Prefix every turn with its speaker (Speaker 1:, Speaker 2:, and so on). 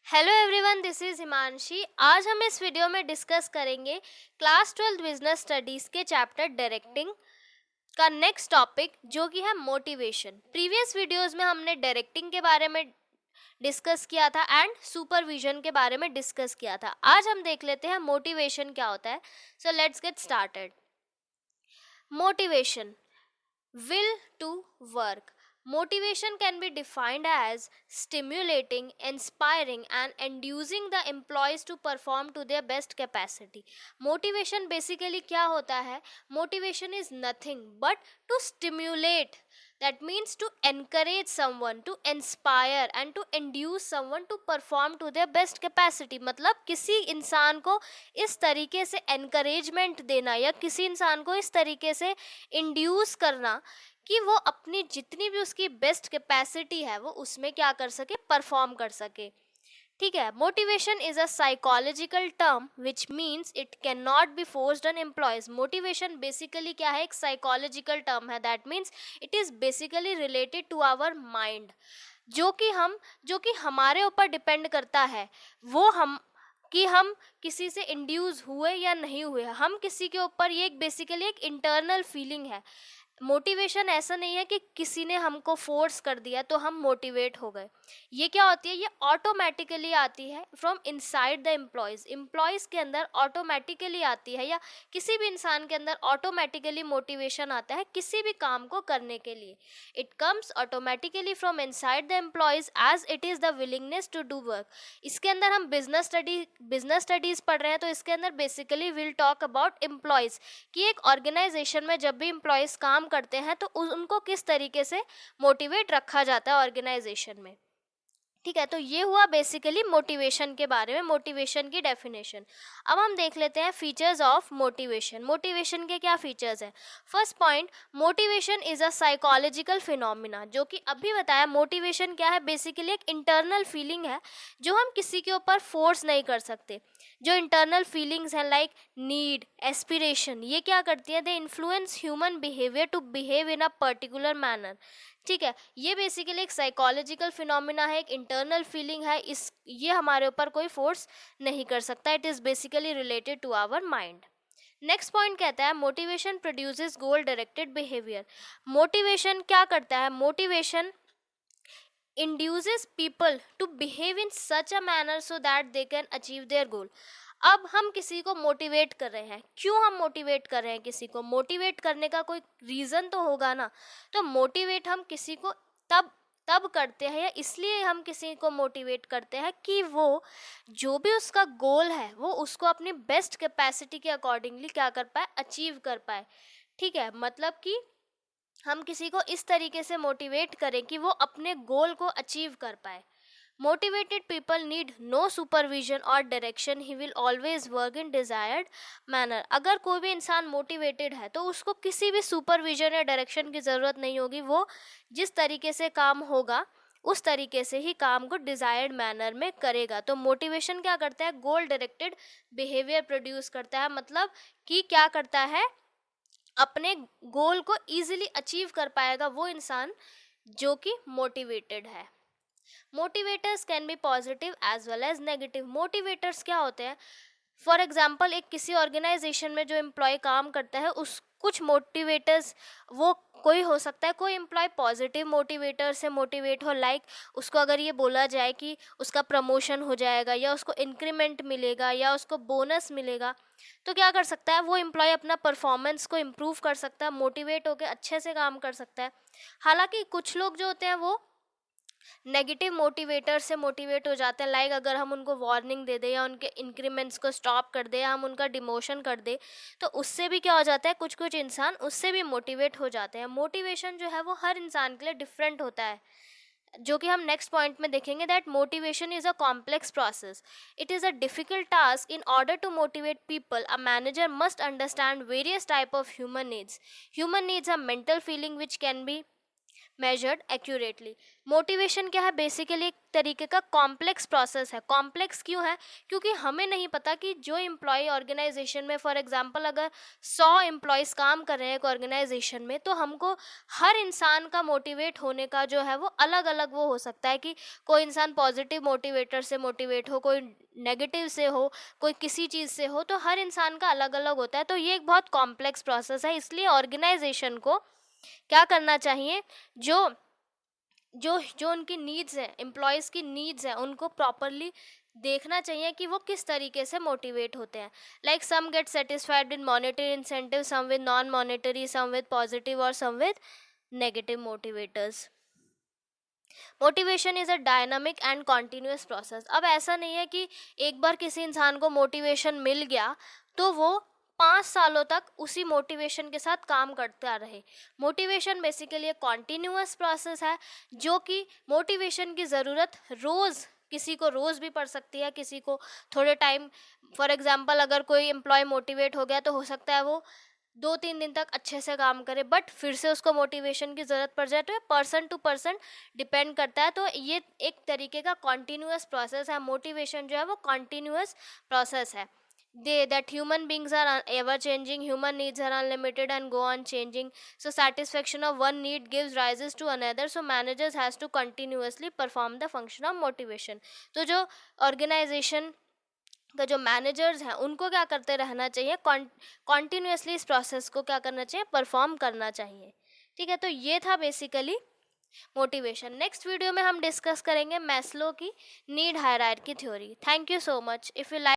Speaker 1: Hello everyone, this is Himanshi. आज हम इस वीडियो में डिस्कस करेंगे क्लास 12 बिजनेस स्टडीज के चैप्टर डायरेक्टिंग का नेक्स्ट टॉपिक, जो कि है मोटिवेशन। प्रीवियस वीडियोस में हमने डायरेक्टिंग के बारे में डिस्कस किया था एंड सुपरविजन के बारे में डिस्कस किया था। आज हम देख लेते हैं मोटिवेशन क्या होता है। So let's get started. Motivation, will to work. Motivation can be defined as stimulating, inspiring, and inducing the employees to perform to their best capacity. Motivation basically क्या होता है? Motivation is nothing but to stimulate. That means to encourage someone, to inspire, and to induce someone to perform to their best capacity. मतलब किसी इंसान को इस तरीके से encouragement देना या किसी इंसान को इस तरीके से इंड्यूस करना कि वो अपनी जितनी भी उसकी बेस्ट कैपेसिटी है वो उसमें क्या कर सके, परफॉर्म कर सके। ठीक है। Motivation is a psychological term which means it can not be forced on employees. Motivation basically क्या है? एक साइकोलॉजिकल टर्म है। That means it is basically related to our mind, जो कि हमारे ऊपर डिपेंड करता है वो हम किसी से इंड्यूस हुए या नहीं हुए। हम किसी के ऊपर, ये एक बेसिकली एक इंटरनल फीलिंग है। मोटिवेशन ऐसा नहीं है कि किसी ने हमको फोर्स कर दिया तो हम मोटिवेट हो गए। ये क्या होती है? ये ऑटोमेटिकली आती है फ्रॉम इनसाइड द एम्प्लॉयज़ के अंदर ऑटोमेटिकली आती है, या किसी भी इंसान के अंदर ऑटोमेटिकली मोटिवेशन आता है किसी भी काम को करने के लिए। It comes automatically from inside the employees as it is the willingness to do work. इसके अंदर हम बिजनेस स्टडीज़ पढ़ रहे हैं, तो इसके अंदर basically will talk about employees कि एक ऑर्गेनाइजेशन में जब भी एम्प्लॉयज़ काम करते हैं तो उनको किस तरीके से मोटिवेट रखा जाता है ऑर्गेनाइजेशन में। ठीक है। तो ये हुआ बेसिकली मोटिवेशन के बारे में, मोटिवेशन की डेफिनेशन। अब हम देख लेते हैं फीचर्स ऑफ मोटिवेशन। मोटिवेशन के क्या फीचर्स हैं? First point, motivation is a psychological phenomena. जो कि अभी बताया, मोटिवेशन क्या है? बेसिकली एक इंटरनल फीलिंग है जो हम किसी के ऊपर फोर्स नहीं कर सकते। जो इंटरनल फीलिंग्स हैं लाइक नीड, एस्पिरेशन, ये क्या करती है? They influence human behaviour to behave in a particular manner. ठीक है। ये बेसिकली एक साइकोलॉजिकल फिनोमिना है, एक इंटरनल फीलिंग है। ये हमारे ऊपर कोई फोर्स नहीं कर सकता। It is basically related to our mind. Next point कहता है motivation produces goal directed behaviour. Motivation क्या करता है? Motivation induces people to behave in such a manner so that they can achieve their goal. अब हम किसी को motivate कर रहे हैं, क्यों हम मोटिवेट कर रहे हैं? किसी को मोटिवेट करने का कोई रीज़न तो होगा ना। तो मोटिवेट हम किसी को तब तब करते हैं, या इसलिए हम किसी को मोटिवेट करते हैं कि वो जो भी उसका गोल है वो उसको अपनी बेस्ट कैपेसिटी के अकॉर्डिंगली क्या कर पाए, अचीव कर पाए। ठीक है। मतलब कि हम किसी को इस तरीके से मोटिवेट करें कि वो अपने गोल को अचीव कर पाए। Motivated people need no supervision और direction, he will always work in desired manner. अगर कोई भी इंसान मोटिवेटेड है तो उसको किसी भी सुपरविजन या डायरेक्शन की ज़रूरत नहीं होगी। वो जिस तरीके से काम होगा उस तरीके से ही काम को डिजायर्ड मैनर में करेगा। तो मोटिवेशन क्या करता है? गोल डायरेक्टेड बिहेवियर प्रोड्यूस करता है। मतलब कि क्या करता है? अपने गोल को इजीली अचीव कर पाएगा वो इंसान जो कि मोटिवेटेड है। Motivators can be positive as well as negative. Motivators क्या होते हैं? फॉर एग्जाम्पल, एक किसी ऑर्गेनाइजेशन में जो एम्प्लॉय काम करता है, उस कुछ मोटिवेटर्स, वो कोई हो सकता है कोई एम्प्लॉय पॉजिटिव मोटिवेटर से मोटिवेट हो, लाइक उसको अगर ये बोला जाए कि उसका प्रमोशन हो जाएगा या उसको इंक्रीमेंट मिलेगा या उसको बोनस मिलेगा, तो क्या कर सकता है वो एम्प्लॉय? अपना परफॉर्मेंस को इम्प्रूव कर सकता है, मोटिवेट होकर अच्छे से काम कर सकता है। हालांकि कुछ लोग जो होते हैं वो नेगेटिव मोटिवेटर से मोटिवेट हो जाते हैं, लाइक अगर हम उनको वार्निंग दे दें या उनके इंक्रीमेंट्स को स्टॉप कर दें या हम उनका डिमोशन कर दें, तो उससे भी क्या हो जाता है, कुछ कुछ इंसान उससे भी मोटिवेट हो जाते हैं। मोटिवेशन जो है वो हर इंसान के लिए डिफरेंट होता है, जो कि हम नेक्स्ट पॉइंट में देखेंगे। That motivation is a complex process, it is a difficult task. In order to motivate people, a manager must understand various type of human needs. Human needs a mental feeling which can be measured accurately. मोटिवेशन क्या है? Basically एक तरीके का complex process है. Complex क्यों है? क्योंकि हमें नहीं पता कि जो एम्प्लॉय ऑर्गेनाइजेशन में, फॉर एग्जांपल अगर 100 एम्प्लॉयज़ काम कर रहे हैं एक ऑर्गेनाइजेशन में, तो हमको हर इंसान का मोटिवेट होने का जो है वो अलग अलग वो हो सकता है कि कोई इंसान पॉजिटिव मोटिवेटर से मोटिवेट हो, कोई नेगेटिव से हो, कोई किसी चीज़ से हो, तो हर इंसान का अलग अलग होता है. तो ये एक बहुत कॉम्प्लेक्स प्रोसेस है. इसलिए ऑर्गेनाइजेशन को क्या करना चाहिए? जो जो जो उनकी नीड्स हैं, एम्प्लॉयज़ की नीड्स हैं, उनको प्रॉपरली देखना चाहिए कि वो किस तरीके से मोटिवेट होते हैं. Like some get satisfied with monetary incentive, some with non monetary, some with positive और some with negative motivators. Motivation is a dynamic and continuous process. अब ऐसा नहीं है कि एक बार किसी इंसान को मोटिवेशन मिल गया तो वो 5 सालों तक उसी मोटिवेशन के साथ काम करता रहे. मोटिवेशन बेसिकली एक कॉन्टीन्यूअस प्रोसेस है, जो कि मोटिवेशन की ज़रूरत रोज़, किसी को रोज़ भी पड़ सकती है, किसी को थोड़े टाइम. फॉर एग्जांपल अगर कोई एम्प्लॉय मोटिवेट हो गया तो हो सकता है वो 2-3 दिन तक अच्छे से काम करे, बट फिर से उसको मोटिवेशन की ज़रूरत पड़ जाए. तो ये पर्सन टू पर्सन डिपेंड करता है. तो ये एक तरीके का कॉन्टीन्यूअस प्रोसेस है. मोटिवेशन जो है वो कॉन्टीन्यूअस प्रोसेस है. That human beings are ever changing, human needs are unlimited and go on changing, so satisfaction of one need gives rises to another, so managers has to continuously perform the function of motivation. तो जो organisation का जो managers हैं उनको क्या करते रहना चाहिए? कॉन्टिन्यूसली इस प्रोसेस को क्या करना चाहिए? परफॉर्म करना चाहिए. ठीक है, तो ये था बेसिकली मोटिवेशन. नेक्स्ट वीडियो में हम डिस्कस करेंगे मैस्लो की need hierarchy theory. Thank you so much. If you like